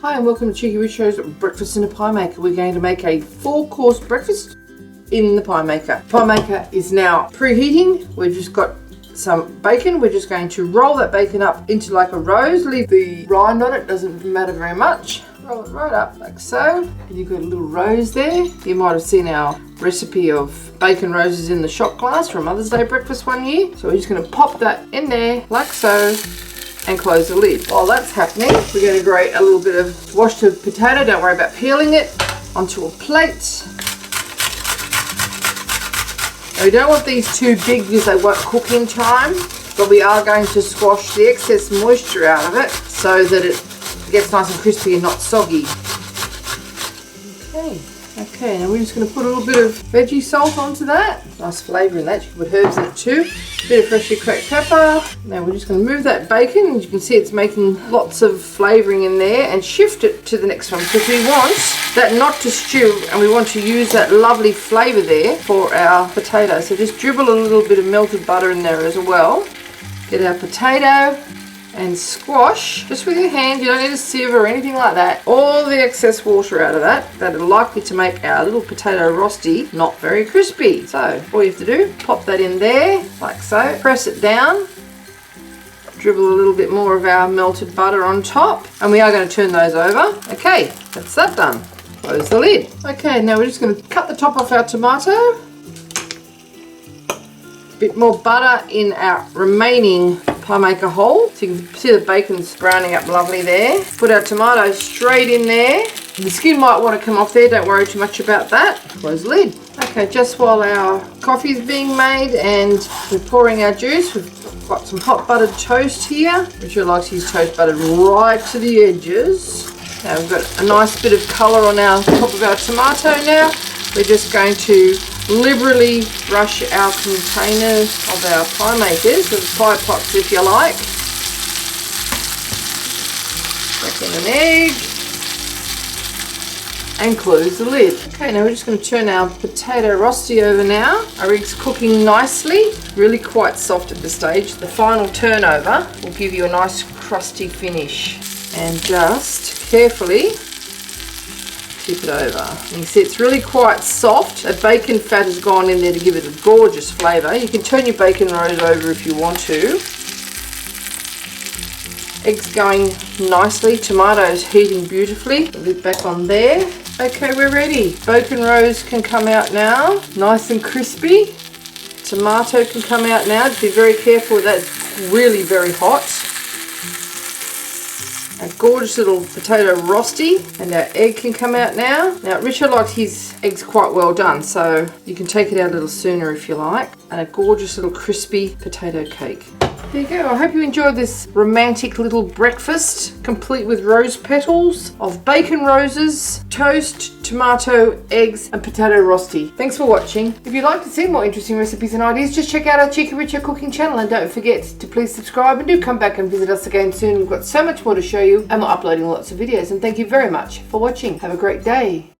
Hi and welcome to Cheekyricho's Breakfast in a Pie Maker. We're going to make a 4-course breakfast in the pie maker. Pie maker is now preheating. We've just got some bacon. We're just going to roll that bacon up into like a rose. Leave the rind on it, doesn't matter very much. Roll it right up like so. And you've got a little rose there. You might have seen our recipe of bacon roses in the shot glass from Mother's Day breakfast one year. So we're just going to pop that in there like so. And close the lid. While that's happening, we're going to grate a little bit of washed potato. Don't worry about peeling it. Onto a plate. Now we don't want these too big because they won't cook in time, but we are going to squash the excess moisture out of it so that it gets nice and crispy and not soggy. Okay, now we're just going to put a little bit of veggie salt onto that. Nice flavour in that. You can put herbs in it too. A bit of freshly cracked pepper. Now we're just going to move that bacon. As you can see, it's making lots of flavouring in there, and shift it to the next one because we want that not to stew, and we want to use that lovely flavour there for our potato. So just dribble a little bit of melted butter in there as well. Get our potato and squash just with your hand. You don't need a sieve or anything like that. All the excess water out of that are likely to make our little potato rosti not very crispy. So all you have to do, pop that in there like so, press it down, dribble a little bit more of our melted butter on top, and we are going to turn those over. Okay, that's that done. Close the lid. Okay, now we're just going to cut the top off our tomato. Bit more butter in our remaining pie maker hole, so you can see the bacon's browning up lovely there. Put our tomatoes straight in there. The skin might want to come off there, don't worry too much about that. Close the lid. Okay, just while our coffee is being made and we're pouring our juice, we've got some hot buttered toast here. Richard likes his toast buttered right to the edges. Now we've got a nice bit of colour on our top of our tomato now. We're just going to liberally brush our containers of our pie makers, or pie pots if you like. Back in an egg. And close the lid. Okay, now we're just going to turn our potato rosti over now. Our egg's cooking nicely, really quite soft at this stage. The final turnover will give you a nice crusty finish. And just carefully tip it over. You can see it's really quite soft. The bacon fat has gone in there to give it a gorgeous flavour. You can turn your bacon rose over if you want to. Eggs going nicely. Tomatoes heating beautifully. Lid back on there. Okay, we're ready. Bacon rose can come out now. Nice and crispy. Tomato can come out now. Just be very careful with that. It's really very hot. A gorgeous little potato rosti, and our egg can come out now. Now Richard likes his eggs quite well done, so you can take it out a little sooner if you like. And a gorgeous little crispy potato cake. There you go. I hope you enjoyed this romantic little breakfast, complete with rose petals of bacon roses, toast, tomato, eggs and potato rosti. Thanks for watching. If you'd like to see more interesting recipes and ideas, just check out our Cheekyricho cooking channel, and don't forget to please subscribe, and do come back and visit us again soon. We've got so much more to show you, and we're uploading lots of videos. And thank you very much for watching. Have a great day.